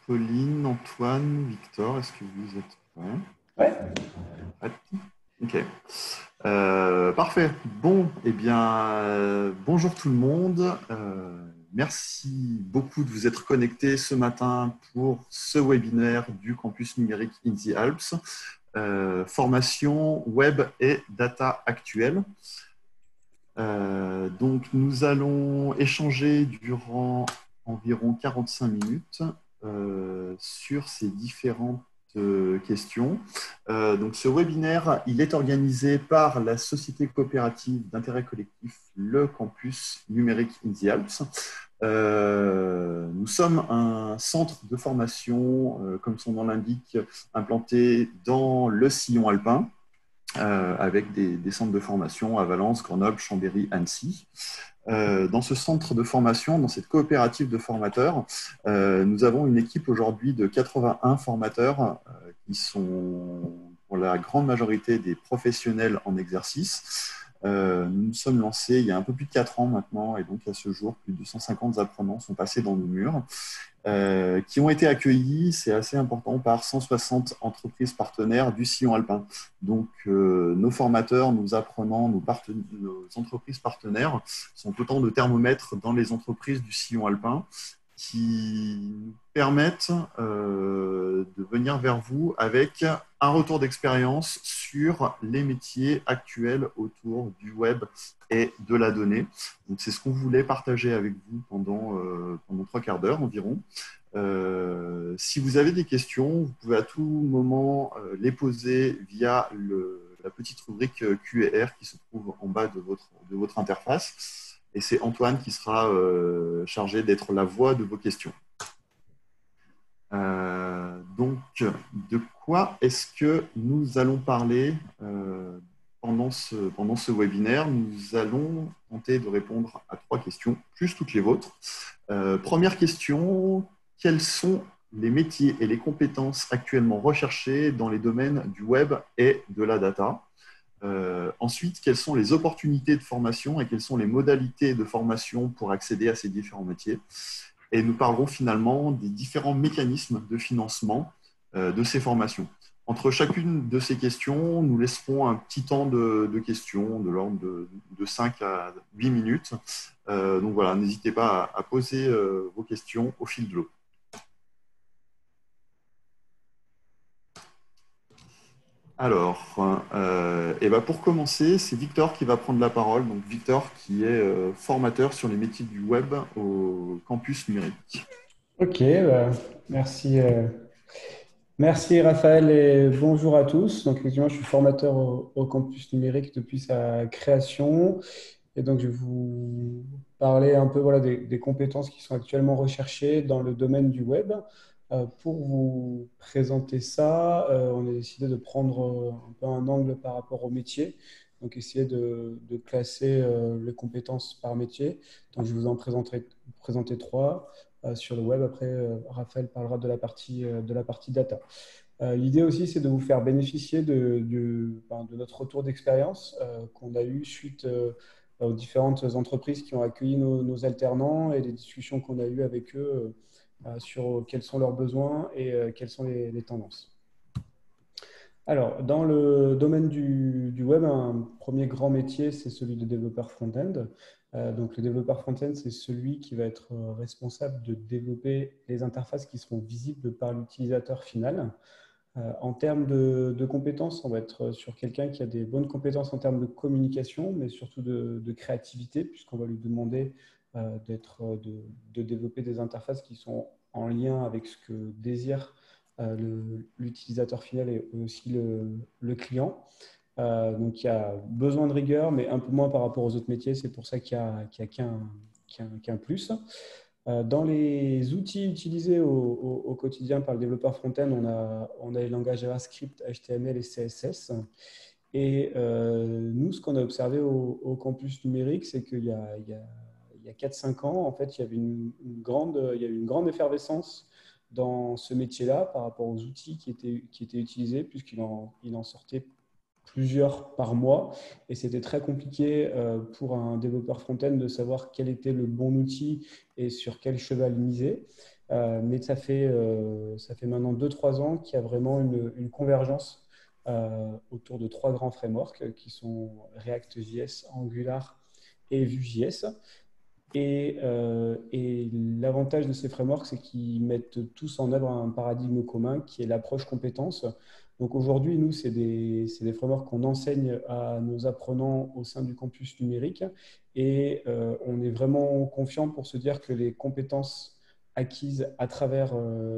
Pauline, Antoine, Victor, est-ce que vous êtes prêts? Ouais. Prêtes. Ok. Parfait. Bon, eh bien, bonjour tout le monde. Merci beaucoup de vous être connectés ce matin pour ce webinaire du campus numérique in the Alps, formation web et data actuelle. Donc, nous allons échanger durant environ 45 minutes sur ces différentes questions. Donc, ce webinaire, il est organisé par la société coopérative d'intérêt collectif, le campus numérique in the Alps. Nous sommes un centre de formation, comme son nom l'indique, implanté dans le sillon alpin, avec des centres de formation à Valence, Grenoble, Chambéry, Annecy. Dans ce centre de formation, dans cette coopérative de formateurs, nous avons une équipe aujourd'hui de 81 formateurs qui sont pour la grande majorité des professionnels en exercice. Nous nous sommes lancés il y a un peu plus de 4 ans maintenant, et donc à ce jour, plus de 150 apprenants sont passés dans nos murs. Qui ont été accueillis, c'est assez important, par 160 entreprises partenaires du sillon alpin. Donc, nos formateurs, nos apprenants, nos entreprises partenaires sont autant de thermomètres dans les entreprises du sillon alpin qui nous permettent de venir vers vous avec un retour d'expérience sur les métiers actuels autour du web et de la donnée. Donc, c'est ce qu'on voulait partager avec vous pendant 3 quarts d'heure environ. Si vous avez des questions, vous pouvez à tout moment les poser via la petite rubrique Q&R qui se trouve en bas de votre interface. Et c'est Antoine qui sera chargé d'être la voix de vos questions. Donc, de quoi est-ce que nous allons parler pendant ce webinaire? Nous allons tenter de répondre à 3 questions, plus toutes les vôtres. Première question, quels sont les métiers et les compétences actuellement recherchées dans les domaines du web et de la data? Ensuite, quelles sont les opportunités de formation et quelles sont les modalités de formation pour accéder à ces différents métiers? Et nous parlerons finalement des différents mécanismes de financement de ces formations. Entre chacune de ces questions, nous laisserons un petit temps de questions de l'ordre de 5 à 8 minutes. Donc voilà, n'hésitez pas à poser vos questions au fil de l'eau. Alors, pour commencer, c'est Victor qui va prendre la parole. Donc Victor qui est formateur sur les métiers du web au campus numérique. Ok, merci, merci Raphaël et bonjour à tous. Donc, effectivement, je suis formateur au campus numérique depuis sa création et donc je vais vous parler un peu voilà, des compétences qui sont actuellement recherchées dans le domaine du web. Pour vous présenter ça, on a décidé de prendre un peu un angle par rapport au métier, donc essayer de classer les compétences par métier. Donc, je vous en présenter 3 sur le web. Après, Raphaël parlera de la partie data. L'idée aussi, c'est de vous faire bénéficier de notre retour d'expérience qu'on a eu suite aux différentes entreprises qui ont accueilli nos alternants et des discussions qu'on a eues avec eux sur quels sont leurs besoins et quelles sont les tendances. Alors, dans le domaine du web, un premier grand métier, c'est celui de développeur front-end. Donc, le développeur front-end, c'est celui qui va être responsable de développer les interfaces qui seront visibles par l'utilisateur final. En termes de compétences, on va être sur quelqu'un qui a des bonnes compétences en termes de communication, mais surtout de créativité, puisqu'on va lui demander de développer des interfaces qui sont en lien avec ce que désire l'utilisateur final et aussi le client. Donc, il y a besoin de rigueur, mais un peu moins par rapport aux autres métiers. C'est pour ça qu'il y a qu'un plus. Dans les outils utilisés au quotidien par le développeur front-end, on a les langages JavaScript, HTML et CSS. Et nous, ce qu'on a observé au campus numérique, c'est qu'il y a 4-5 ans, en fait, il y a eu une grande effervescence dans ce métier-là par rapport aux outils qui étaient utilisés, puisqu'il en sortait plusieurs par mois. Et c'était très compliqué pour un développeur front-end de savoir quel était le bon outil et sur quel cheval miser. mais ça fait maintenant 2-3 ans qu'il y a vraiment une convergence autour de 3 grands frameworks qui sont React.js, Angular et Vue.js. Et l'avantage de ces frameworks, c'est qu'ils mettent tous en œuvre un paradigme commun qui est l'approche compétence. Donc aujourd'hui, nous, c'est des frameworks qu'on enseigne à nos apprenants au sein du campus numérique. Et on est vraiment confiant pour se dire que les compétences acquises à travers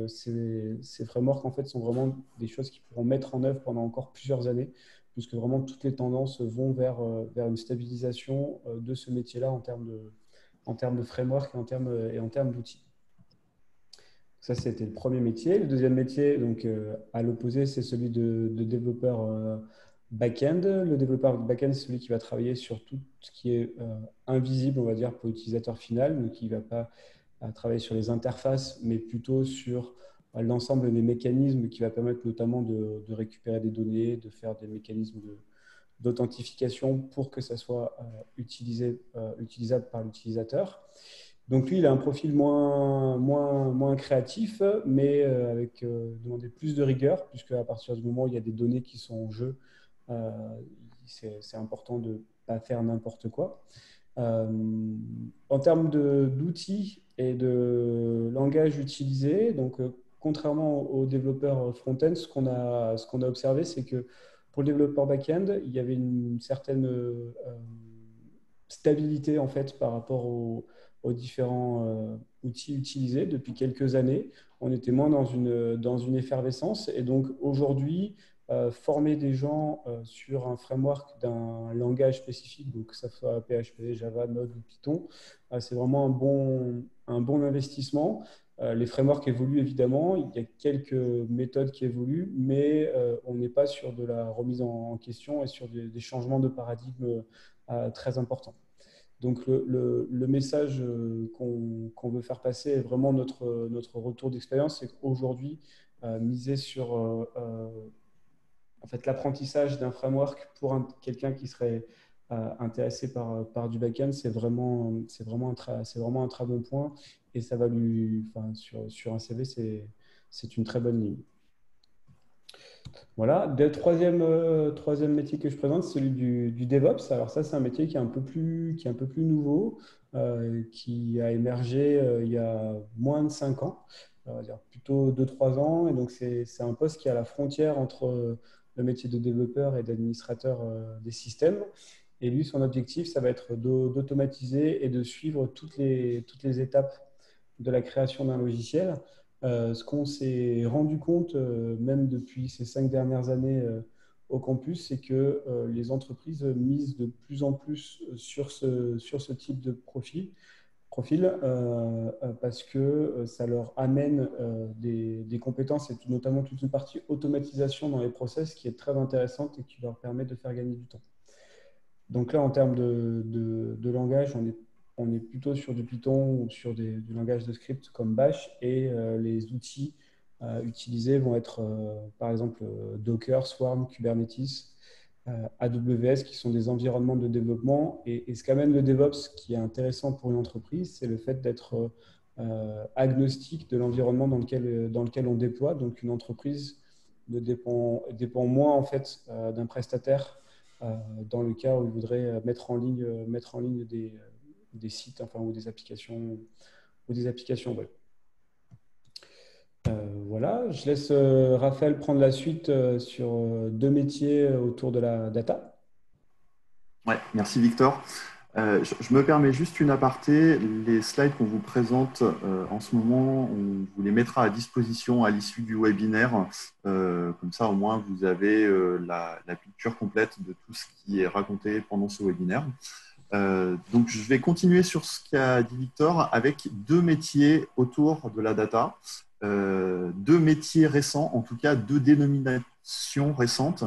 ces frameworks, en fait, sont vraiment des choses qu'ils pourront mettre en œuvre pendant encore plusieurs années, puisque vraiment toutes les tendances vont vers une stabilisation de ce métier-là en termes de framework et en termes d'outils. Ça, c'était le premier métier. Le deuxième métier, donc, à l'opposé, c'est celui de développeur back-end. Le développeur back-end, c'est celui qui va travailler sur tout ce qui est invisible, on va dire, pour l'utilisateur final, donc qui ne va pas travailler sur les interfaces, mais plutôt sur l'ensemble des mécanismes qui va permettre notamment de récupérer des données, de faire des mécanismes d'authentification pour que ça soit utilisable par l'utilisateur. Donc lui, il a un profil moins créatif, mais avec demander plus de rigueur, puisque à partir du moment où il y a des données qui sont en jeu, euh, c'est important de ne pas faire n'importe quoi. En termes d'outils et de langage utilisé, donc contrairement aux développeurs front-end, ce qu'on a observé, c'est que pour le développeur back-end, il y avait une certaine stabilité en fait par rapport aux différents outils utilisés depuis quelques années. On était moins dans une effervescence et donc aujourd'hui, former des gens sur un framework d'un langage spécifique, donc que ce soit PHP, Java, Node ou Python, c'est vraiment un bon investissement. Les frameworks évoluent évidemment, il y a quelques méthodes qui évoluent, mais on n'est pas sur de la remise en question et sur des changements de paradigme très importants. Donc le message qu'on veut faire passer est vraiment notre retour d'expérience, c'est qu'aujourd'hui, miser sur en fait, l'apprentissage d'un framework pour quelqu'un qui serait intéressé par du back-end, c'est vraiment un très bon point et ça va enfin, sur un CV, c'est une très bonne ligne. Voilà. Le troisième métier que je présente, c'est celui du DevOps. Alors ça, c'est un métier qui est qui est un peu plus nouveau, qui a émergé il y a moins de 5 ans, on va dire plutôt 2-3 ans. Et donc, c'est un poste qui est à la frontière entre le métier de développeur et d'administrateur des systèmes. Et lui, son objectif, ça va être d'automatiser et de suivre toutes les étapes de la création d'un logiciel. Ce qu'on s'est rendu compte, même depuis ces 5 dernières années au campus, c'est que les entreprises misent de plus en plus sur ce type de profil parce que ça leur amène des compétences et notamment toute une partie automatisation dans les process qui est très intéressante et qui leur permet de faire gagner du temps. Donc là, en termes de langage, on est plutôt sur du Python ou sur du langage de script comme Bash et les outils utilisés vont être par exemple Docker, Swarm, Kubernetes, AWS qui sont des environnements de développement. Et ce qu'amène le DevOps qui est intéressant pour une entreprise, c'est le fait d'être agnostique de l'environnement dans lequel on déploie. Donc une entreprise dépend moins en fait d'un prestataire dans le cas où il voudrait mettre en ligne des sites enfin, ou des applications web. Voilà, je laisse Raphaël prendre la suite sur 2 métiers autour de la data. Ouais, merci Victor. Je me permets juste une aparté. Les slides qu'on vous présente en ce moment, on vous les mettra à disposition à l'issue du webinaire. Comme ça, au moins, vous avez la picture complète de tout ce qui est raconté pendant ce webinaire. Donc, je vais continuer sur ce qu'a dit Victor avec 2 métiers autour de la data. 2 métiers récents, en tout cas 2 dénominations récentes.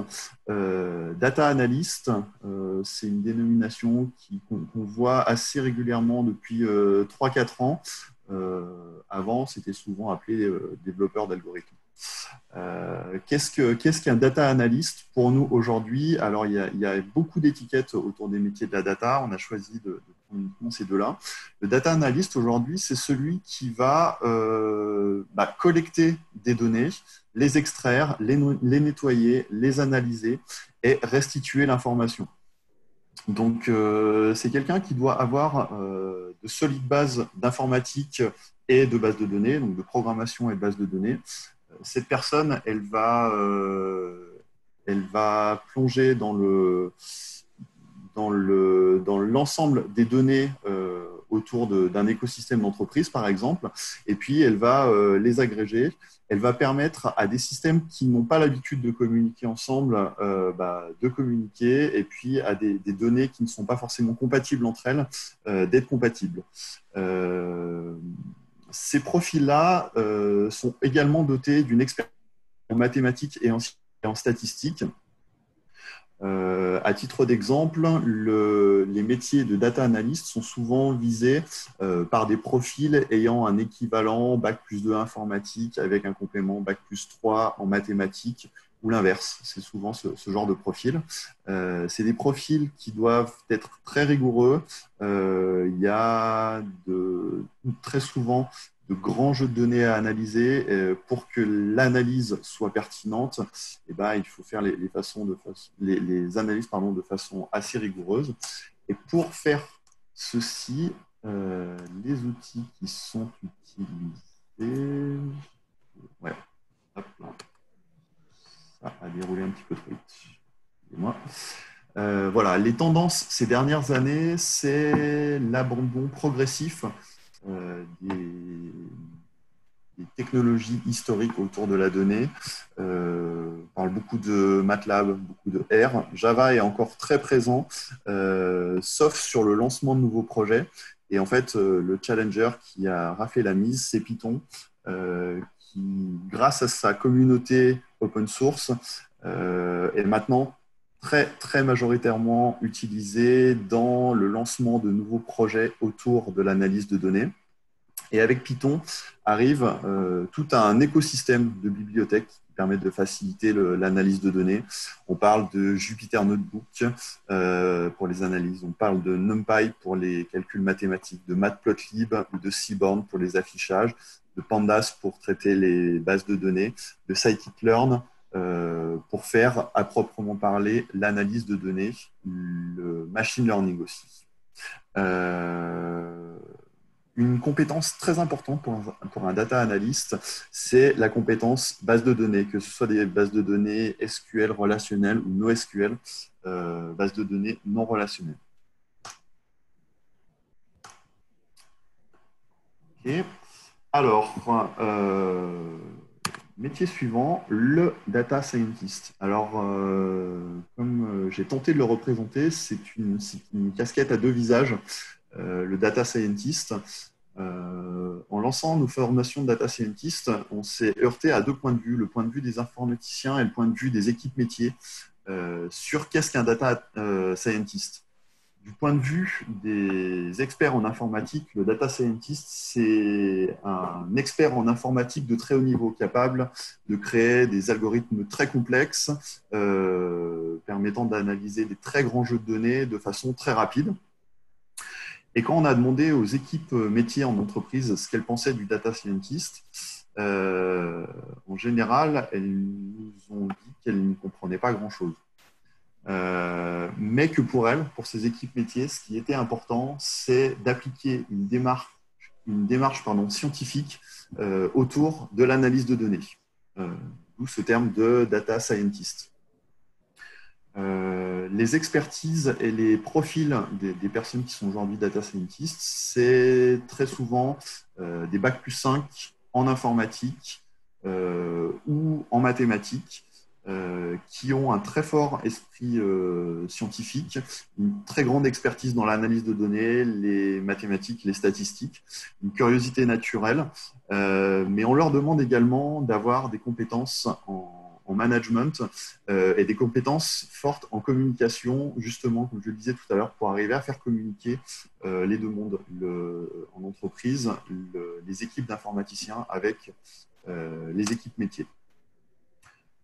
Data analyst, c'est une dénomination qu'on voit assez régulièrement depuis 3-4 ans. Avant, c'était souvent appelé développeur d'algorithmes. Qu'est-ce qu'un data analyst pour nous aujourd'hui? Alors, il y a beaucoup d'étiquettes autour des métiers de la data. On a choisi de uniquement ces deux-là. Le data analyst, aujourd'hui, c'est celui qui va collecter des données, les extraire, les nettoyer, les analyser et restituer l'information. Donc, c'est quelqu'un qui doit avoir de solides bases d'informatique et de bases de données, donc de programmation et de bases de données. Cette personne, elle va plonger dans l'ensemble des données autour d'un écosystème d'entreprise, par exemple, et puis elle va les agréger. Elle va permettre à des systèmes qui n'ont pas l'habitude de communiquer ensemble de communiquer, et puis à des données qui ne sont pas forcément compatibles entre elles, d'être compatibles. Ces profils-là sont également dotés d'une expérience en mathématiques et en statistiques. À titre d'exemple, les métiers de data analyst sont souvent visés par des profils ayant un équivalent Bac+2 informatique avec un complément Bac+3 en mathématiques ou l'inverse. C'est souvent ce genre de profil. C'est des profils qui doivent être très rigoureux. Il y a très souvent de grands jeux de données à analyser. Pour que l'analyse soit pertinente, il faut faire les analyses de façon assez rigoureuse. Et pour faire ceci, les outils qui sont utilisés... Ouais. Hop là. Ça a déroulé un petit peu trop vite. Excusez-moi. Voilà, les tendances ces dernières années, c'est l'abandon progressif des technologies historiques autour de la donnée. On parle beaucoup de MATLAB, beaucoup de R. Java est encore très présent, sauf sur le lancement de nouveaux projets. Et en fait, le challenger qui a raflé la mise, c'est Python, qui, grâce à sa communauté open source, est maintenant très, très majoritairement utilisé dans le lancement de nouveaux projets autour de l'analyse de données. Et avec Python arrive tout un écosystème de bibliothèques qui permet de faciliter l'analyse de données. On parle de Jupyter Notebook pour les analyses, on parle de NumPy pour les calculs mathématiques, de Matplotlib ou de Seaborn pour les affichages, de Pandas pour traiter les bases de données, de Scikit-learn pour faire, à proprement parler, l'analyse de données, le machine learning aussi. Une compétence très importante pour un data analyst, c'est la compétence base de données, que ce soit des bases de données SQL relationnelles ou NoSQL, bases de données non relationnelles. Okay. Alors, métier suivant, le data scientist. Alors, comme j'ai tenté de le représenter, c'est une casquette à deux visages. Le data scientist. En lançant nos formations de data scientist, on s'est heurté à deux points de vue, le point de vue des informaticiens et le point de vue des équipes métiers sur qu'est-ce qu'un data scientist. Du point de vue des experts en informatique, le data scientist, c'est un expert en informatique de très haut niveau, capable de créer des algorithmes très complexes, permettant d'analyser des très grands jeux de données de façon très rapide. Et quand on a demandé aux équipes métiers en entreprise ce qu'elles pensaient du data scientist, en général, elles nous ont dit qu'elles ne comprenaient pas grand-chose. Mais que pour elles, pour ces équipes métiers, ce qui était important, c'est d'appliquer une démarche scientifique autour de l'analyse de données. D'où ce terme de data scientist. Les expertises et les profils des personnes qui sont aujourd'hui data scientists, c'est très souvent des Bac+5 en informatique ou en mathématiques qui ont un très fort esprit scientifique, une très grande expertise dans l'analyse de données, les mathématiques, les statistiques, une curiosité naturelle, mais on leur demande également d'avoir des compétences en management et des compétences fortes en communication, justement, comme je le disais tout à l'heure, pour arriver à faire communiquer les deux mondes en entreprise, les équipes d'informaticiens avec les équipes métiers.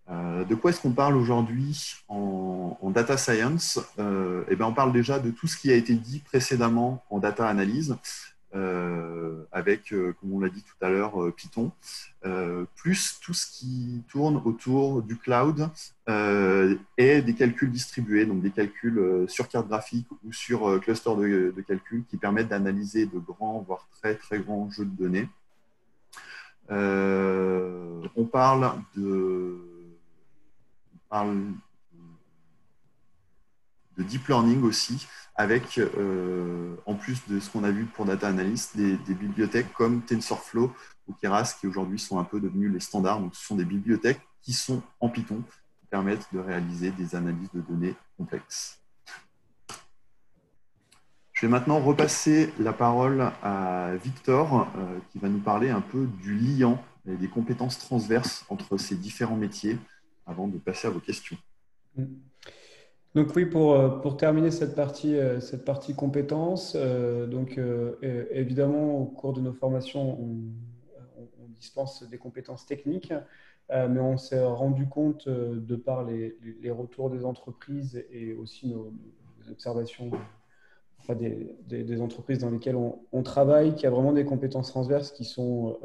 De quoi est-ce qu'on parle aujourd'hui en en data science, eh ben, on parle déjà de tout ce qui a été dit précédemment en data analyse, avec, comme on l'a dit tout à l'heure, Python, plus tout ce qui tourne autour du cloud et des calculs distribués, donc des calculs sur carte graphique ou sur cluster de calcul qui permettent d'analyser de grands, voire très très grands jeux de données. On parle de deep learning aussi, avec, en plus de ce qu'on a vu pour data analyst, des bibliothèques comme TensorFlow ou Keras qui aujourd'hui sont un peu devenus les standards. Donc, ce sont des bibliothèques qui sont en Python, qui permettent de réaliser des analyses de données complexes. Je vais maintenant repasser la parole à Victor, qui va nous parler un peu du liant et des compétences transverses entre ces différents métiers, avant de passer à vos questions. Donc oui, pour terminer cette partie compétences, évidemment, au cours de nos formations, on dispense des compétences techniques, mais on s'est rendu compte, de par les retours des entreprises et aussi nos observations enfin, des entreprises dans lesquelles on travaille, qu'il y a vraiment des compétences transverses qui sont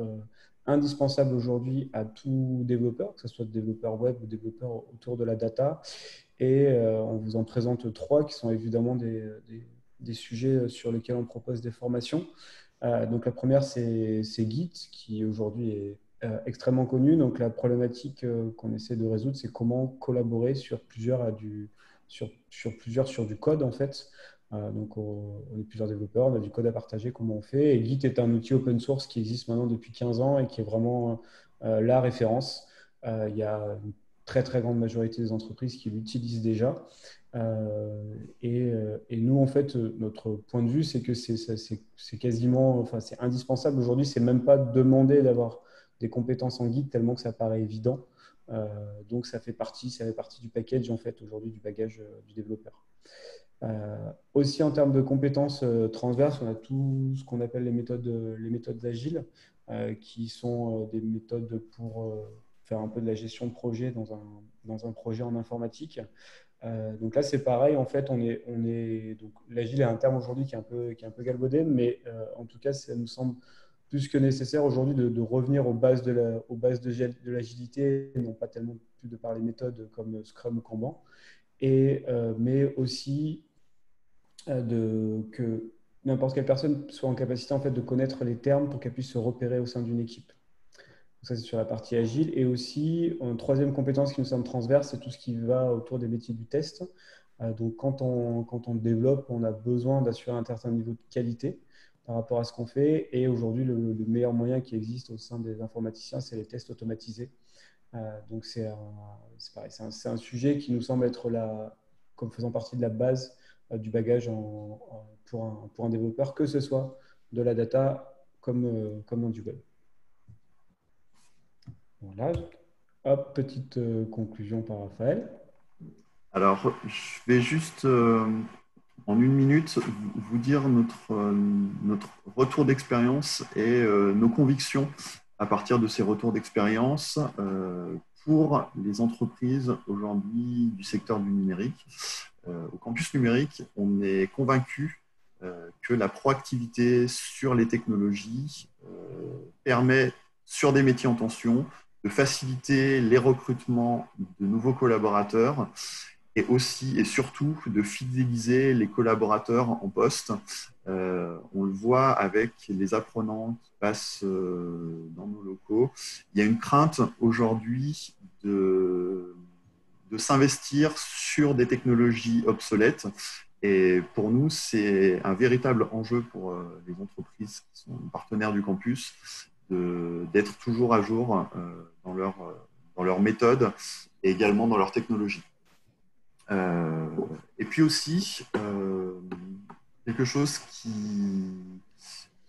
indispensables aujourd'hui à tout développeur, que ce soit développeur web ou développeur autour de la data. Et on vous en présente trois qui sont évidemment des sujets sur lesquels on propose des formations. Donc la première, c'est Git, qui aujourd'hui est extrêmement connu. Donc la problématique qu'on essaie de résoudre, c'est comment collaborer sur plusieurs sur du code en fait. Donc on est plusieurs développeurs, on a du code à partager, comment on fait. Et Git est un outil open source qui existe maintenant depuis 15 ans et qui est vraiment la référence. Il y a une très très grande majorité des entreprises qui l'utilisent déjà. Et nous, en fait, notre point de vue, c'est que c'est quasiment, enfin, c'est indispensable aujourd'hui. C'est même pas demander d'avoir des compétences en Git tellement que ça paraît évident. Donc, ça fait partie du package, en fait, aujourd'hui, du bagage du développeur. Aussi, en termes de compétences transverses, on a tout ce qu'on appelle les méthodes agiles, qui sont des méthodes pour faire un peu de la gestion de projet dans un projet en informatique. Donc là, c'est pareil. En fait, donc l'agile est un terme aujourd'hui qui est un peu galvaudé, mais en tout cas, ça nous semble plus que nécessaire aujourd'hui de revenir aux bases de l'agilité, non pas tellement plus de par les méthodes comme Scrum ou Kanban, mais aussi que n'importe quelle personne soit en capacité en fait de connaître les termes pour qu'elle puisse se repérer au sein d'une équipe. Donc ça, c'est sur la partie agile. Et aussi, une troisième compétence qui nous semble transverse, c'est tout ce qui va autour des métiers du test. Donc, quand on développe, on a besoin d'assurer un certain niveau de qualité par rapport à ce qu'on fait. Et aujourd'hui, le meilleur moyen qui existe au sein des informaticiens, c'est les tests automatisés. Donc, pareil, c'est un sujet qui nous semble être comme faisant partie de la base du bagage pour un développeur, que ce soit de la data comme dans du web. Voilà. Hop, petite conclusion par Raphaël. Alors, je vais juste, en une minute, vous dire notre retour d'expérience et nos convictions à partir de ces retours d'expérience pour les entreprises aujourd'hui du secteur du numérique. Au campus numérique, on est convaincu que la proactivité sur les technologies permet, sur des métiers en tension, de faciliter les recrutements de nouveaux collaborateurs et aussi et surtout de fidéliser les collaborateurs en poste. On le voit avec les apprenants qui passent dans nos locaux. Il y a une crainte aujourd'hui de s'investir sur des technologies obsolètes. Et pour nous, c'est un véritable enjeu pour les entreprises qui sont partenaires du campus d'être toujours à jour dans leur méthode et également dans leur technologie. Et puis aussi, quelque chose qui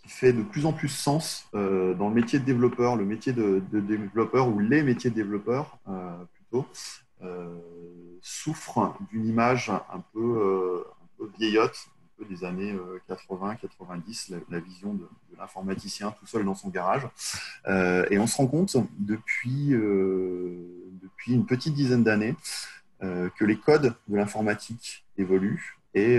fait de plus en plus sens dans le métier de développeur, le métier de développeur ou les métiers de développeur plutôt, souffrent d'une image un peu vieillotte, un peu des années 80-90, la vision de l'informaticien tout seul dans son garage. Et on se rend compte depuis une petite dizaine d'années que les codes de l'informatique évoluent et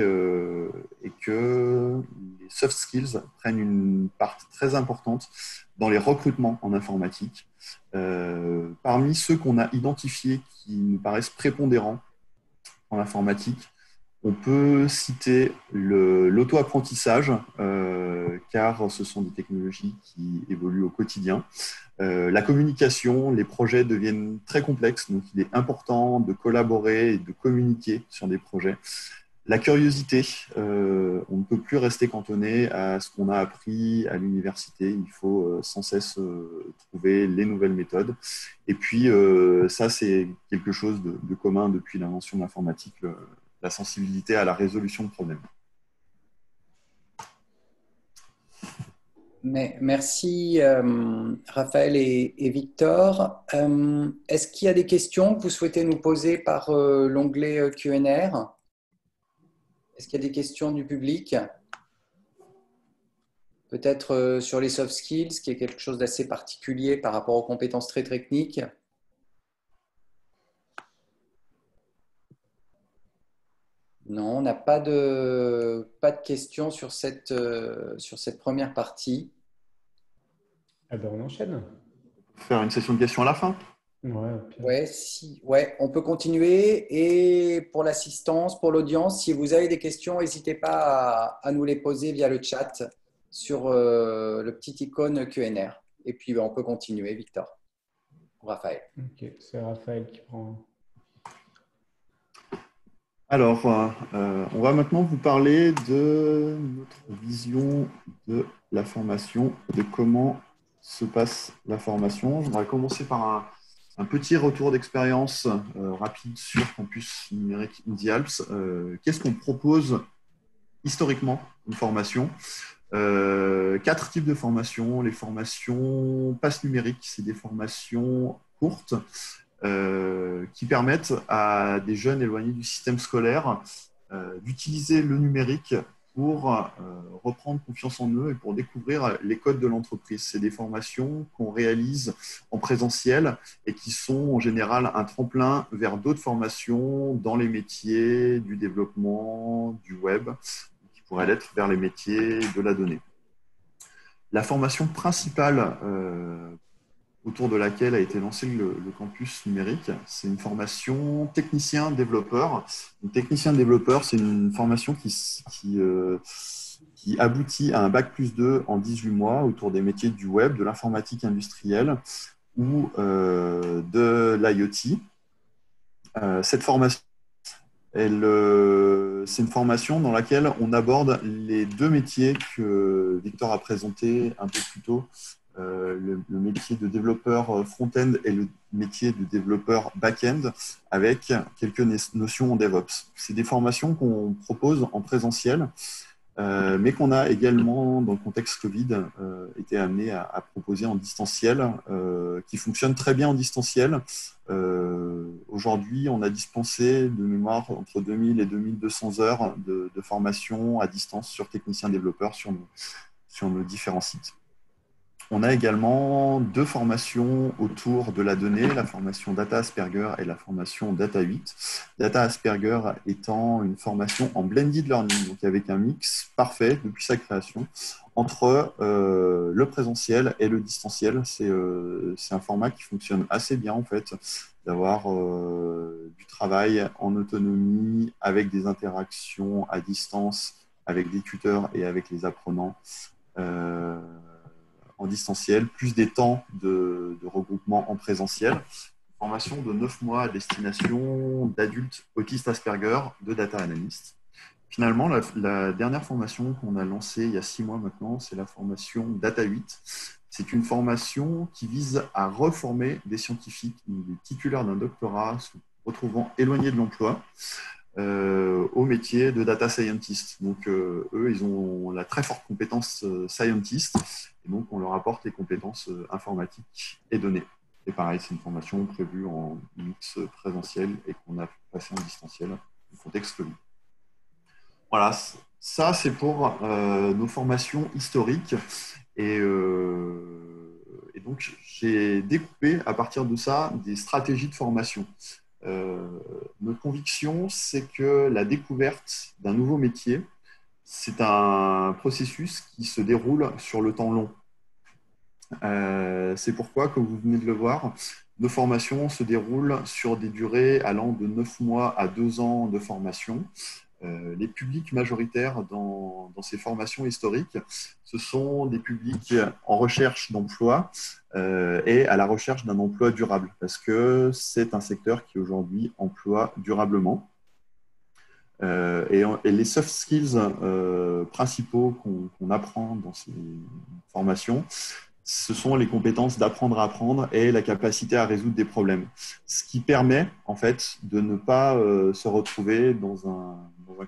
que les soft skills prennent une part très importante dans les recrutements en informatique. Parmi ceux qu'on a identifiés qui nous paraissent prépondérants en informatique, on peut citer l'auto-apprentissage, car ce sont des technologies qui évoluent au quotidien. La communication, les projets deviennent très complexes, donc il est important de collaborer et de communiquer sur des projets. La curiosité, on ne peut plus rester cantonné à ce qu'on a appris à l'université. Il faut sans cesse trouver les nouvelles méthodes. Et puis, ça, c'est quelque chose de commun depuis l'invention de l'informatique, la sensibilité à la résolution de problèmes. Merci Raphaël et Victor. Est-ce qu'il y a des questions que vous souhaitez nous poser par l'onglet Q&R? Est-ce qu'il y a des questions du public? Peut-être sur les soft skills, qui est quelque chose d'assez particulier par rapport aux compétences très techniques. Non, on n'a pas de questions sur cette première partie. Ah ben on enchaîne. Faire une session de questions à la fin. Ouais, on peut continuer. Et pour l'assistance, pour l'audience, si vous avez des questions, n'hésitez pas à nous les poser via le chat sur le petit icône Q&R. Et puis, on peut continuer, Victor. Raphaël. Ok, c'est Raphaël qui prend. Alors, on va maintenant vous parler de notre vision de la formation, de comment se passe la formation. Je voudrais commencer par un petit retour d'expérience rapide sur Campus Numérique Indie Alps. Qu'est-ce qu'on propose historiquement une formation? 4 types de formations. Les formations passe numérique, c'est des formations courtes qui permettent à des jeunes éloignés du système scolaire d'utiliser le numérique pour reprendre confiance en eux et pour découvrir les codes de l'entreprise. C'est des formations qu'on réalise en présentiel et qui sont en général un tremplin vers d'autres formations dans les métiers du développement, du web, qui pourraient être vers les métiers de la donnée. La formation principale autour de laquelle a été lancé le campus numérique, c'est une formation technicien-développeur. Technicien-développeur, c'est une formation qui aboutit à un bac+2 en 18 mois autour des métiers du web, de l'informatique industrielle ou de l'IoT. Cette formation, c'est une formation dans laquelle on aborde les 2 métiers que Victor a présentés un peu plus tôt, le métier de développeur front-end et le métier de développeur back-end avec quelques notions en DevOps. C'est des formations qu'on propose en présentiel, mais qu'on a également, dans le contexte Covid, été amené à proposer en distanciel, qui fonctionne très bien en distanciel. Aujourd'hui, on a dispensé de mémoire entre 2000 et 2200 heures de formation à distance sur technicien-développeur sur nos différents sites. On a également 2 formations autour de la donnée, la formation Data Asperger et la formation Data 8. Data Asperger étant une formation en blended learning, donc avec un mix parfait depuis sa création entre le présentiel et le distanciel. C'est un format qui fonctionne assez bien en fait, d'avoir du travail en autonomie avec des interactions à distance avec des tuteurs et avec les apprenants. En distanciel, plus des temps de regroupement en présentiel. Formation de 9 mois à destination d'adultes autistes Asperger, de data analyst. Finalement, la dernière formation qu'on a lancée il y a 6 mois maintenant, c'est la formation Data 8. C'est une formation qui vise à reformer des scientifiques, des titulaires d'un doctorat se retrouvant éloignés de l'emploi, au métier de data scientist. Donc, eux, ils ont la très forte compétence scientist, et donc on leur apporte les compétences informatiques et données. Et pareil, c'est une formation prévue en mix présentiel et qu'on a passé en distanciel au contexte Covid. Voilà, ça c'est pour nos formations historiques. Et donc, j'ai découpé à partir de ça des stratégies de formation. Notre conviction, c'est que la découverte d'un nouveau métier, c'est un processus qui se déroule sur le temps long. C'est pourquoi, comme vous venez de le voir, nos formations se déroulent sur des durées allant de 9 mois à 2 ans de formation. Les publics majoritaires dans ces formations historiques, ce sont des publics en recherche d'emploi et à la recherche d'un emploi durable, parce que c'est un secteur qui aujourd'hui emploie durablement. Et les soft skills principaux qu'on apprend dans ces formations, ce sont les compétences d'apprendre à apprendre et la capacité à résoudre des problèmes. Ce qui permet, en fait, de ne pas se retrouver dans un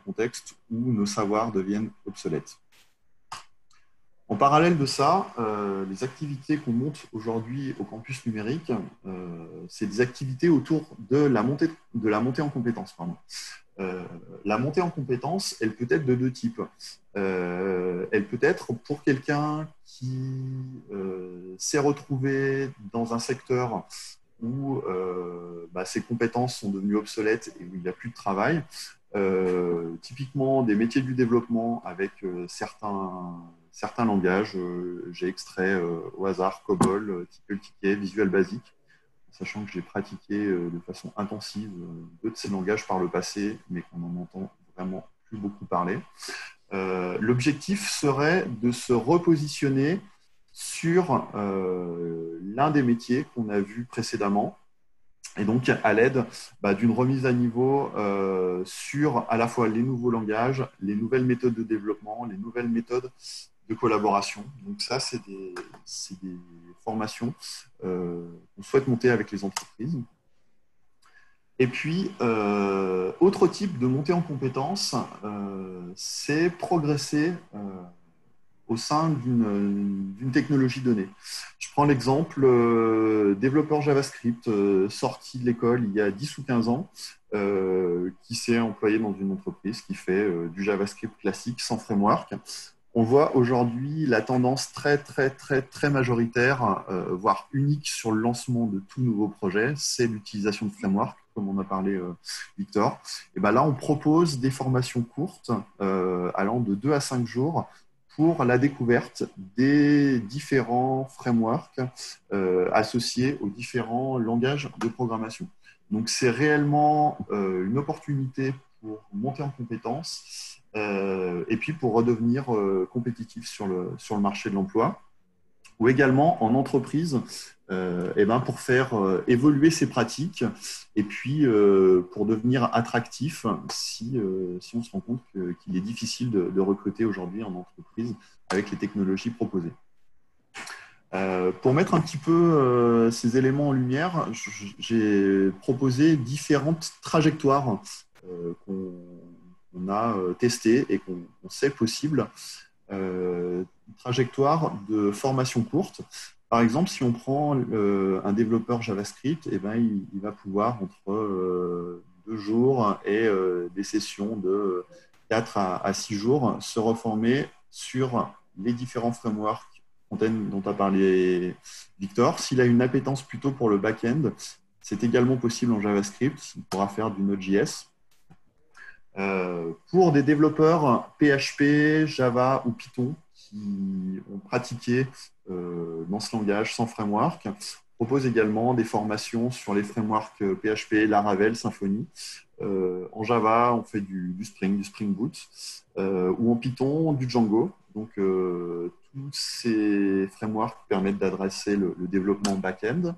contexte où nos savoirs deviennent obsolètes. En parallèle de ça, les activités qu'on monte aujourd'hui au campus numérique, c'est des activités autour de la montée en compétences. La montée en compétences, elle peut être de deux types. Elle peut être pour quelqu'un qui s'est retrouvé dans un secteur où ses compétences sont devenues obsolètes et où il n'y a plus de travail. Typiquement des métiers du développement avec certains langages. J'ai extrait au hasard COBOL, TickleTicket, Visual Basic, sachant que j'ai pratiqué de façon intensive deux de ces langages par le passé, mais qu'on n'en entend vraiment plus beaucoup parler. L'objectif serait de se repositionner sur l'un des métiers qu'on a vu précédemment, et donc à l'aide d'une remise à niveau sur à la fois les nouveaux langages, les nouvelles méthodes de développement, les nouvelles méthodes de collaboration. Donc ça, c'est des formations qu'on souhaite monter avec les entreprises. Et puis, autre type de montée en compétences, c'est progresser au sein d'une technologie donnée. Je prends l'exemple développeur JavaScript sorti de l'école il y a 10 ou 15 ans, qui s'est employé dans une entreprise qui fait du JavaScript classique sans framework. On voit aujourd'hui la tendance très majoritaire, voire unique sur le lancement de tout nouveau projet, c'est l'utilisation de framework, comme on a parlé Victor. Et ben là, on propose des formations courtes allant de 2 à 5 jours pour la découverte des différents frameworks associés aux différents langages de programmation. Donc, c'est réellement une opportunité pour monter en compétences et puis pour redevenir compétitif sur le marché de l'emploi, ou également en entreprise pour faire évoluer ses pratiques et puis pour devenir attractif si on se rend compte qu'il est difficile de recruter aujourd'hui en entreprise avec les technologies proposées. Pour mettre un petit peu ces éléments en lumière, j'ai proposé différentes trajectoires qu'on a testées et qu'on sait possibles. Trajectoire de formation courte. Par exemple, si on prend un développeur JavaScript, il va pouvoir entre 2 jours et des sessions de 4 à 6 jours se reformer sur les différents frameworks dont a parlé Victor. S'il a une appétence plutôt pour le back-end, c'est également possible en JavaScript. Il pourra faire du Node.js. Pour des développeurs PHP, Java ou Python qui ont pratiqué dans ce langage sans framework, on propose également des formations sur les frameworks PHP, Laravel, Symfony. En Java, on fait du Spring, du Spring Boot, ou en Python, du Django. Donc, tous ces frameworks permettent d'adresser le développement back-end.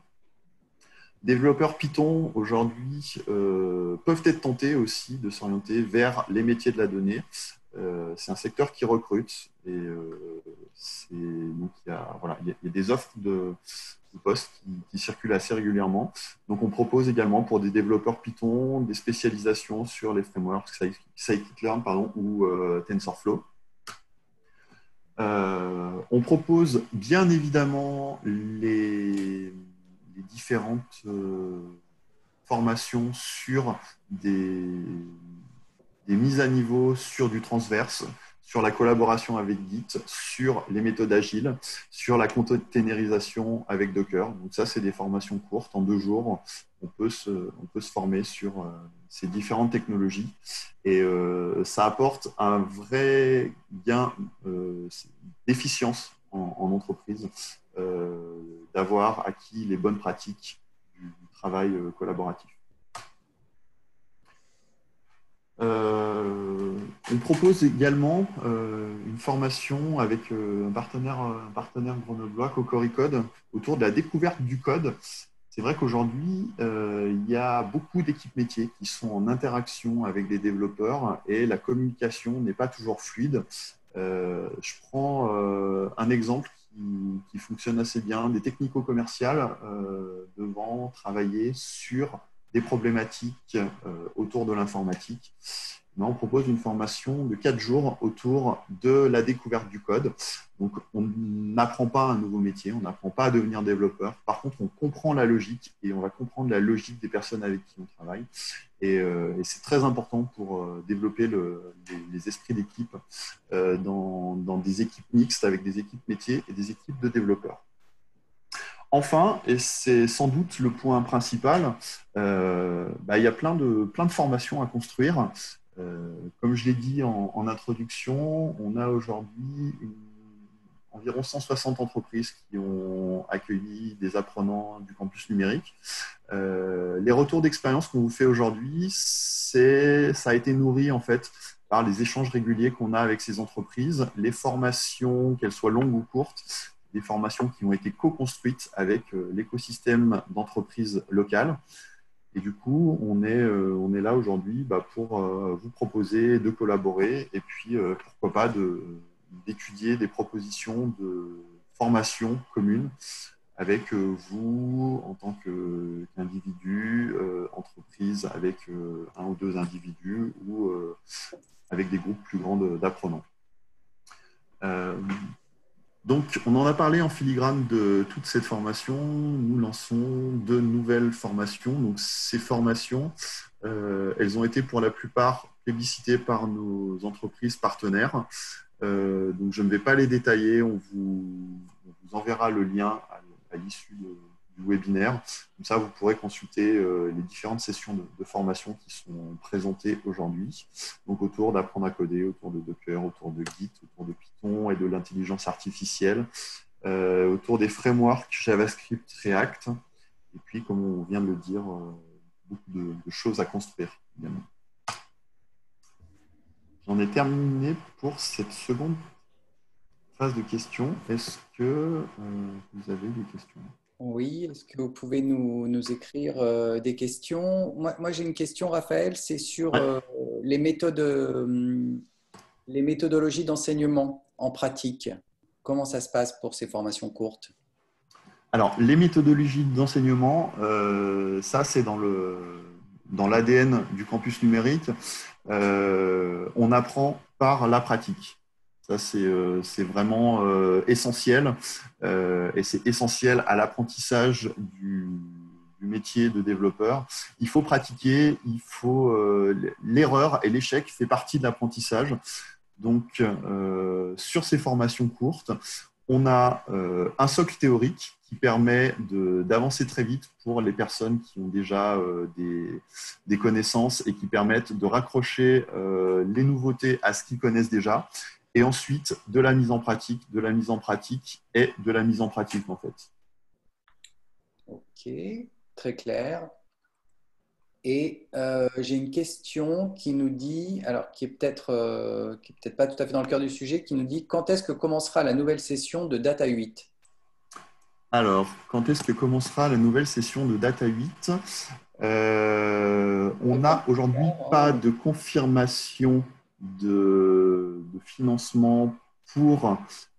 Développeurs Python, aujourd'hui, peuvent être tentés aussi de s'orienter vers les métiers de la donnée. C'est un secteur qui recrute et donc il y a des offres de postes qui circulent assez régulièrement. Donc, on propose également pour des développeurs Python des spécialisations sur les frameworks Scikit-learn ou TensorFlow. On propose bien évidemment les différentes formations sur des mises à niveau sur du transverse, sur la collaboration avec Git, sur les méthodes agiles, sur la containerisation avec Docker. Donc ça, c'est des formations courtes. En 2 jours, on peut se former sur ces différentes technologies. Et ça apporte un vrai gain d'efficience en entreprise, d'avoir acquis les bonnes pratiques du travail collaboratif. On propose également une formation avec un partenaire grenoblois, Cocoricode, autour de la découverte du code. C'est vrai qu'aujourd'hui, il y a beaucoup d'équipes métiers qui sont en interaction avec des développeurs et la communication n'est pas toujours fluide. Je prends un exemple qui fonctionne assez bien. Des technico-commerciales devant travailler sur des problématiques autour de l'informatique. On propose une formation de 4 jours autour de la découverte du code. Donc, on n'apprend pas un nouveau métier, on n'apprend pas à devenir développeur. Par contre, on comprend la logique et on va comprendre la logique des personnes avec qui on travaille. Et c'est très important pour développer les esprits d'équipe dans des équipes mixtes avec des équipes métiers et des équipes de développeurs. Enfin, et c'est sans doute le point principal, il y a plein de formations à construire. Comme je l'ai dit en introduction, on a aujourd'hui environ 160 entreprises qui ont accueilli des apprenants du campus numérique. Les retours d'expérience qu'on vous fait aujourd'hui, ça a été nourri en fait par les échanges réguliers qu'on a avec ces entreprises, les formations, qu'elles soient longues ou courtes, des formations qui ont été co-construites avec l'écosystème d'entreprises locales. Et du coup, on est là aujourd'hui pour vous proposer de collaborer et puis, pourquoi pas, d'étudier des propositions de formation commune avec vous en tant qu'individu, entreprise avec 1 ou 2 individus ou avec des groupes plus grands d'apprenants. Donc, on en a parlé en filigrane de toute cette formation. Nous lançons de nouvelles formations. Donc, ces formations, elles ont été pour la plupart plébiscitées par nos entreprises partenaires. Donc, je ne vais pas les détailler. On vous enverra le lien à l'issue du webinaire. Comme ça, vous pourrez consulter les différentes sessions de formation qui sont présentées aujourd'hui. Donc, autour d'apprendre à coder, autour de Docker, autour de Git, autour de Python et de l'intelligence artificielle, autour des frameworks JavaScript, React. Et puis, comme on vient de le dire, beaucoup de choses à construire également. J'en ai terminé pour cette seconde phase de questions. Est-ce que vous avez des questions ? Oui, est-ce que vous pouvez nous écrire des questions? Moi j'ai une question, Raphaël, c'est sur les méthodologies d'enseignement en pratique. Comment ça se passe pour ces formations courtes? Alors, les méthodologies d'enseignement, ça c'est dans l'ADN du campus numérique. On apprend par la pratique. Ça, c'est vraiment essentiel et c'est essentiel à l'apprentissage du métier de développeur. Il faut pratiquer, l'erreur et l'échec fait partie de l'apprentissage. Donc, sur ces formations courtes, on a un socle théorique qui permet d'avancer très vite pour les personnes qui ont déjà des connaissances et qui permettent de raccrocher les nouveautés à ce qu'ils connaissent déjà. Et ensuite, de la mise en pratique et de la mise en pratique, en fait. Ok, très clair. Et j'ai une question qui nous dit, alors qui est peut-être pas tout à fait dans le cœur du sujet, qui nous dit quand est-ce que commencera la nouvelle session de Data 8? Alors, quand est-ce que commencera la nouvelle session de Data 8 ? On n'a aujourd'hui pas de confirmation de financement pour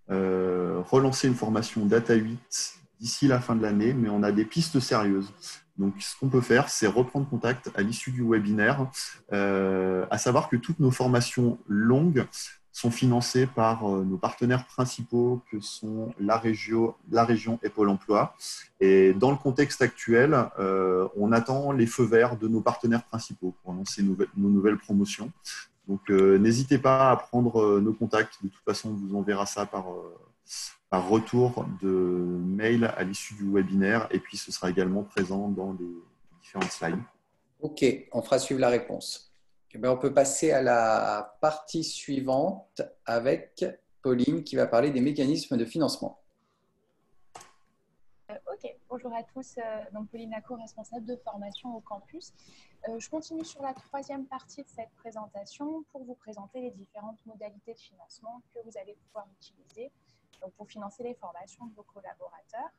relancer une formation Data 8 d'ici la fin de l'année, mais on a des pistes sérieuses. Donc, ce qu'on peut faire, c'est reprendre contact à l'issue du webinaire, à savoir que toutes nos formations longues sont financées par nos partenaires principaux que sont la région et Pôle emploi. Et dans le contexte actuel, on attend les feux verts de nos partenaires principaux pour lancer nos nouvelles promotions. Donc, n'hésitez pas à prendre nos contacts. De toute façon, on vous enverra ça par retour de mail à l'issue du webinaire. Et puis, ce sera également présent dans les différentes slides. OK, on fera suivre la réponse. Eh bien, on peut passer à la partie suivante avec Pauline qui va parler des mécanismes de financement. Ok, bonjour à tous. Donc Pauline Lacour, responsable de formation au campus. Je continue sur la troisième partie de cette présentation pour vous présenter les différentes modalités de financement que vous allez pouvoir utiliser donc, pour financer les formations de vos collaborateurs.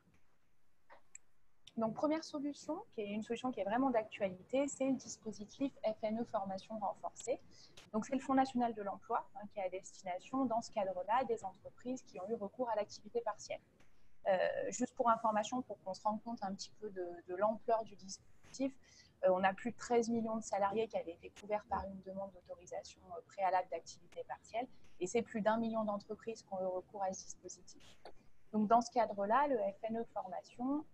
Donc première solution, qui est une solution qui est vraiment d'actualité, c'est le dispositif FNE Formation Renforcée. Donc c'est le Fonds national de l'emploi qui est à destination, dans ce cadre-là, des entreprises qui ont eu recours à l'activité partielle. Juste pour information, pour qu'on se rende compte un petit peu de l'ampleur du dispositif, on a plus de 13 millions de salariés qui avaient été couverts par une demande d'autorisation préalable d'activité partielle et c'est plus d'1 million d'entreprises qui ont eu recours à ce dispositif. Donc dans ce cadre-là, le FNE Formation,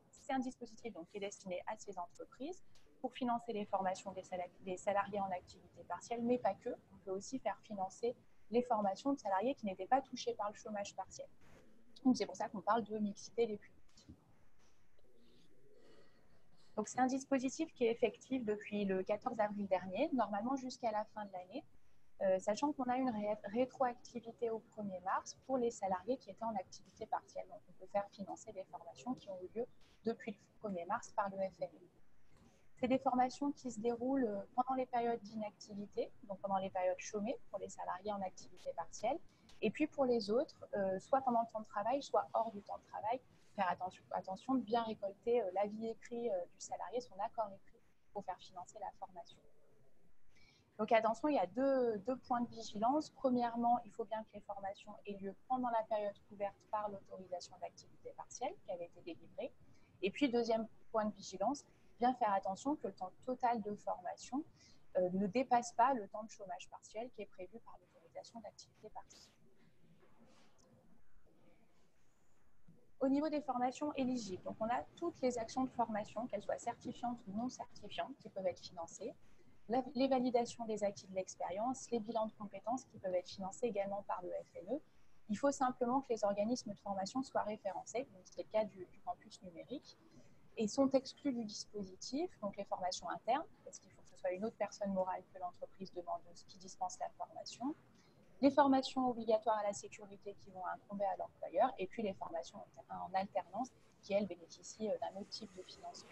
c'est un dispositif donc, qui est destiné à ces entreprises pour financer les formations des salariés en activité partielle, mais pas que. On peut aussi faire financer les formations de salariés qui n'étaient pas touchés par le chômage partiel. Donc c'est pour ça qu'on parle de mixité des publics. Donc c'est un dispositif qui est effectif depuis le 14 avril dernier, normalement jusqu'à la fin de l'année, sachant qu'on a une rétroactivité au 1er mars pour les salariés qui étaient en activité partielle. Donc on peut faire financer des formations qui ont eu lieu depuis le 1er mars par le FNE. C'est des formations qui se déroulent pendant les périodes d'inactivité, donc pendant les périodes chômées pour les salariés en activité partielle. Et puis pour les autres, soit pendant le temps de travail, soit hors du temps de travail, faire attention de bien récolter l'avis écrit du salarié, son accord écrit pour faire financer la formation. Donc attention, il y a deux points de vigilance. Premièrement, il faut bien que les formations aient lieu pendant la période couverte par l'autorisation d'activité partielle qui avait été délivrée. Et puis deuxième point de vigilance, bien faire attention que le temps total de formation ne dépasse pas le temps de chômage partiel qui est prévu par l'autorisation d'activité partielle. Au niveau des formations éligibles, donc on a toutes les actions de formation, qu'elles soient certifiantes ou non certifiantes, qui peuvent être financées, les validations des acquis de l'expérience, les bilans de compétences qui peuvent être financés également par le FNE. Il faut simplement que les organismes de formation soient référencés, donc c'est le cas du campus numérique, et sont exclus du dispositif, donc les formations internes, parce qu'il faut que ce soit une autre personne morale que l'entreprise demandeuse qui dispense la formation, les formations obligatoires à la sécurité qui vont incomber à l'employeur, et puis les formations en alternance qui, elles, bénéficient d'un autre type de financement.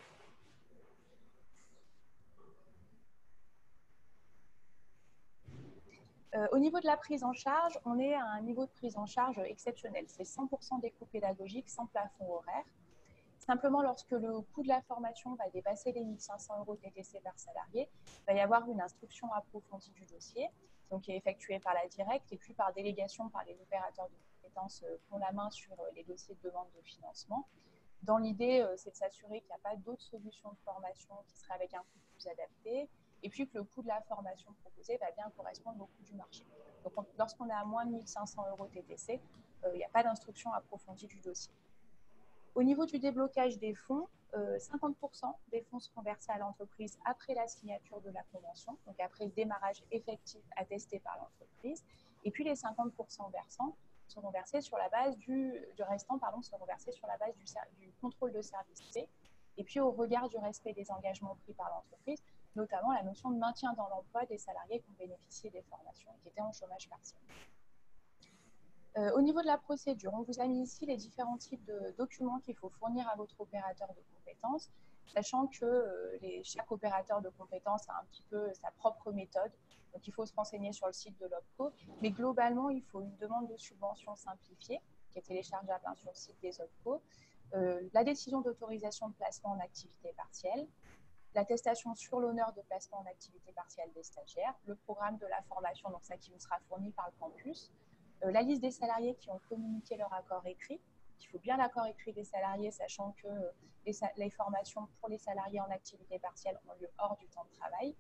Au niveau de la prise en charge, on est à un niveau de prise en charge exceptionnel. C'est 100% des coûts pédagogiques sans plafond horaire. Simplement, lorsque le coût de la formation va dépasser les 1 500 € TTC par salarié, il va y avoir une instruction approfondie du dossier, donc qui est effectuée par la directe et puis par délégation par les opérateurs de compétences qui ont la main sur les dossiers de demande de financement. Dans l'idée, c'est de s'assurer qu'il n'y a pas d'autres solutions de formation qui seraient avec un coût plus adapté, et puis que le coût de la formation proposée va bien correspondre au coût du marché. Donc, lorsqu'on est à moins de 1 500 € TTC, il n'y a pas d'instruction approfondie du dossier. Au niveau du déblocage des fonds, 50% des fonds seront versés à l'entreprise après la signature de la convention, donc après le démarrage effectif attesté par l'entreprise. Et puis les 50% versants seront versés sur la base seront versés sur la base du contrôle de service C. Et puis au regard du respect des engagements pris par l'entreprise, notamment la notion de maintien dans l'emploi des salariés qui ont bénéficié des formations et qui étaient en chômage partiel. Au niveau de la procédure, on vous a mis ici les différents types de documents qu'il faut fournir à votre opérateur de compétences, sachant que chaque opérateur de compétences a un petit peu sa propre méthode. Donc, il faut se renseigner sur le site de l'OPCO. Mais globalement, il faut une demande de subvention simplifiée, qui est téléchargeable sur le site des OPCO, la décision d'autorisation de placement en activité partielle, l'attestation sur l'honneur de placement en activité partielle des stagiaires, le programme de la formation, donc ça qui vous sera fourni par le campus, la liste des salariés qui ont communiqué leur accord écrit. Il faut bien l'accord écrit des salariés, sachant que les formations pour les salariés en activité partielle ont lieu hors du temps de travail,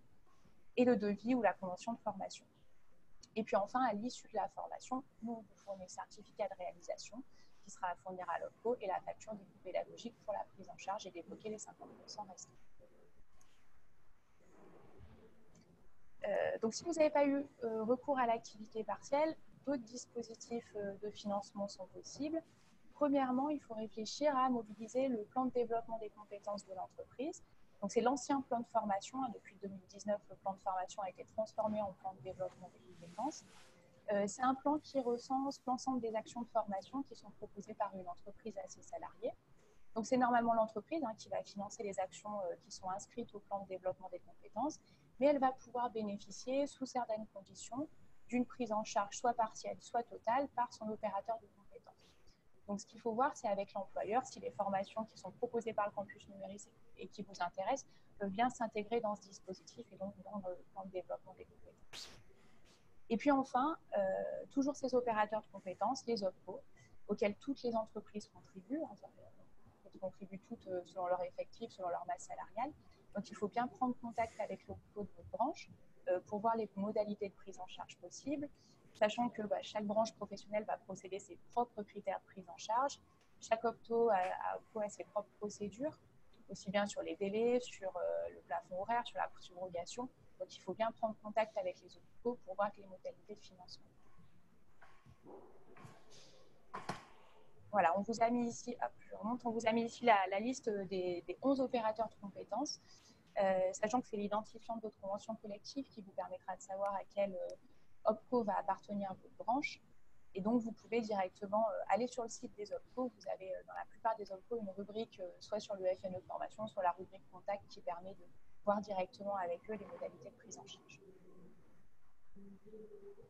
et le devis ou la convention de formation. Et puis enfin, à l'issue de la formation, nous vous fournissons le certificat de réalisation qui sera à fournir à l'OPCO et la facture du coût pédagogique pour la prise en charge et débloquer les 50% restants. Donc, si vous n'avez pas eu recours à l'activité partielle, d'autres dispositifs de financement sont possibles. Premièrement, il faut réfléchir à mobiliser le plan de développement des compétences de l'entreprise. Donc, c'est l'ancien plan de formation. Depuis 2019, le plan de formation a été transformé en plan de développement des compétences. C'est un plan qui recense l'ensemble des actions de formation qui sont proposées par une entreprise à ses salariés. Donc, c'est normalement l'entreprise qui va financer les actions qui sont inscrites au plan de développement des compétences, mais elle va pouvoir bénéficier, sous certaines conditions, d'une prise en charge soit partielle, soit totale par son opérateur de compétences. Donc, ce qu'il faut voir, c'est avec l'employeur si les formations qui sont proposées par le campus numérique et qui vous intéressent peuvent bien s'intégrer dans ce dispositif et donc dans le plan de développement des compétences. Et puis enfin, toujours ces opérateurs de compétences, les OPCO, auxquels toutes les entreprises contribuent, elles contribuent toutes selon leur effectif, selon leur masse salariale. Donc, il faut bien prendre contact avec l'OPCO de votre branche pour voir les modalités de prise en charge possibles, sachant que chaque branche professionnelle va procéder ses propres critères de prise en charge. Chaque OPCO a ses propres procédures, aussi bien sur les délais, sur le plafond horaire, sur la subrogation. Donc, il faut bien prendre contact avec les OPCO pour voir les modalités de financement. Voilà, on vous a mis ici, je remonte, on vous a mis ici la liste des 11 opérateurs de compétences, sachant que c'est l'identifiant de votre convention collective qui vous permettra de savoir à quel OPCO va appartenir votre branche. Et donc, vous pouvez directement aller sur le site des OPCO. Vous avez dans la plupart des OPCO une rubrique, soit sur le FNE formation, soit la rubrique contact qui permet de voir directement avec eux les modalités de prise en charge.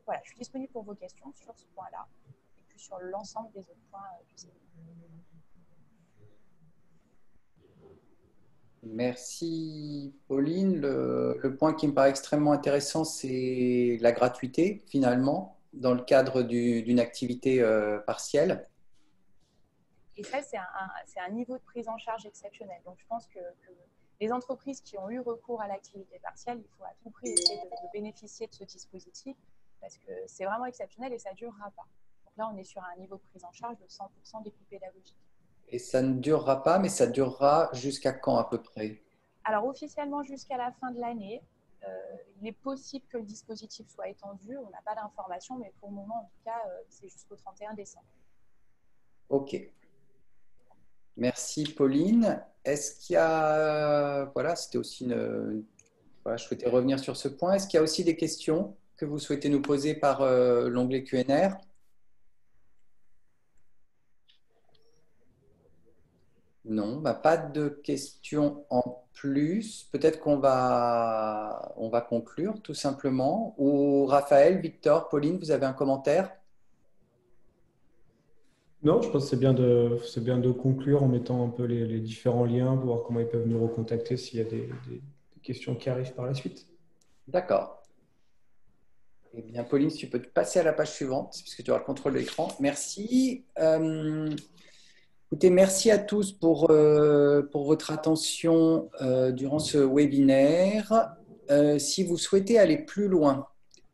Voilà, je suis disponible pour vos questions sur ce point-là et puis sur l'ensemble des autres points du séminaire. Merci Pauline. Le point qui me paraît extrêmement intéressant, c'est la gratuité finalement dans le cadre d'une activité partielle. Et ça, c'est un niveau de prise en charge exceptionnel. Donc, je pense que les entreprises qui ont eu recours à l'activité partielle, il faut à tout prix essayer de bénéficier de ce dispositif parce que c'est vraiment exceptionnel et ça ne durera pas. Donc là, on est sur un niveau de prise en charge de 100% des coûts pédagogiques. Et ça ne durera pas, mais ça durera jusqu'à quand à peu près? Alors, officiellement jusqu'à la fin de l'année. Il est possible que le dispositif soit étendu. On n'a pas d'informations, mais pour le moment, en tout cas, c'est jusqu'au 31 décembre. Ok. Merci Pauline. Est-ce qu'il y a… Voilà, c'était aussi Voilà, je souhaitais revenir sur ce point. Est-ce qu'il y a aussi des questions que vous souhaitez nous poser par l'onglet Q&R? Non, pas de questions en plus. Peut-être qu'on on va conclure tout simplement. Ou Raphaël, Victor, Pauline, vous avez un commentaire? Non, je pense que c'est bien de conclure en mettant un peu les différents liens pour voir comment ils peuvent nous recontacter s'il y a des questions qui arrivent par la suite. D'accord. Eh bien, Pauline, si tu peux te passer à la page suivante, puisque tu auras le contrôle de l'écran. Merci. Écoutez, merci à tous pour votre attention durant ce webinaire. Si vous souhaitez aller plus loin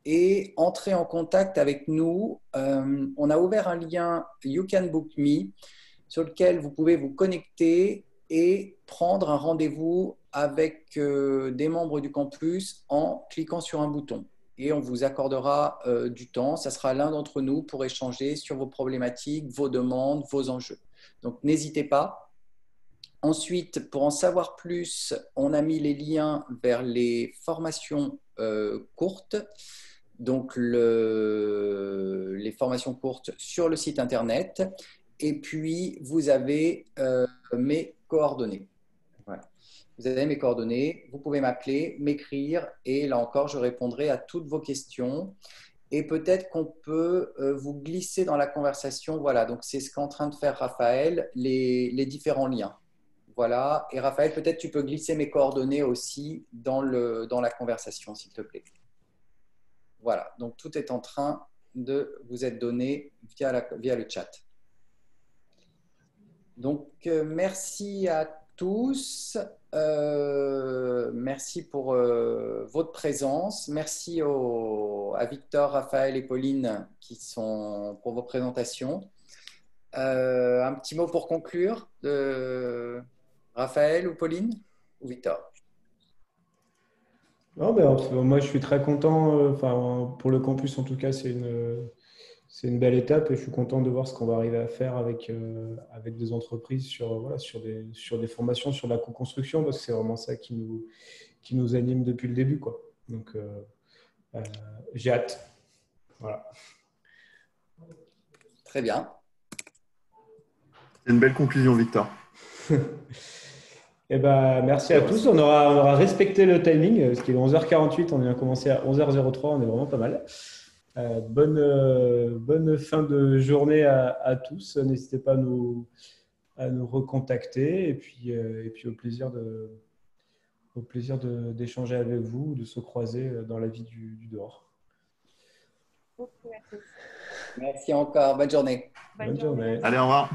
et entrer en contact avec nous, on a ouvert un lien You Can Book Me sur lequel vous pouvez vous connecter et prendre un rendez-vous avec des membres du campus en cliquant sur un bouton. Et on vous accordera du temps. Ça sera l'un d'entre nous pour échanger sur vos problématiques, vos demandes, vos enjeux. Donc, n'hésitez pas. Ensuite, pour en savoir plus, on a mis les liens vers les formations courtes. Donc, les formations courtes sur le site internet. Et puis, vous avez mes coordonnées. Voilà. Vous avez mes coordonnées. Vous pouvez m'appeler, m'écrire. Et là encore, je répondrai à toutes vos questions. Et peut-être qu'on peut vous glisser dans la conversation. Voilà, donc c'est ce qu'est en train de faire Raphaël, les différents liens. Voilà, et Raphaël, peut-être tu peux glisser mes coordonnées aussi dans la conversation, s'il te plaît. Voilà, donc tout est en train de vous être donné via le chat. Donc, merci à tous. Merci pour votre présence. Merci à Victor, Raphaël et Pauline pour vos présentations. Un petit mot pour conclure de Raphaël ou Pauline ou Victor? Non, mais moi, je suis très content. Enfin, pour le campus, en tout cas, c'est une belle étape et je suis content de voir ce qu'on va arriver à faire avec des entreprises voilà, sur des formations, sur la co-construction, parce que c'est vraiment ça qui nous anime depuis le début, quoi. Donc, euh, j'ai hâte. Voilà. Très bien. C'est une belle conclusion, Victor. Eh ben, merci à tous. On aura respecté le timing, parce qu'il est 11h48, on a commencé à 11h03, on est vraiment pas mal. Bonne fin de journée à tous. N'hésitez pas à nous recontacter et puis au plaisir d'échanger avec vous, de se croiser dans la vie du dehors. Beaucoup à tous. Merci encore. Bonne journée. Bonne Bonne journée. journée. Allez, au revoir.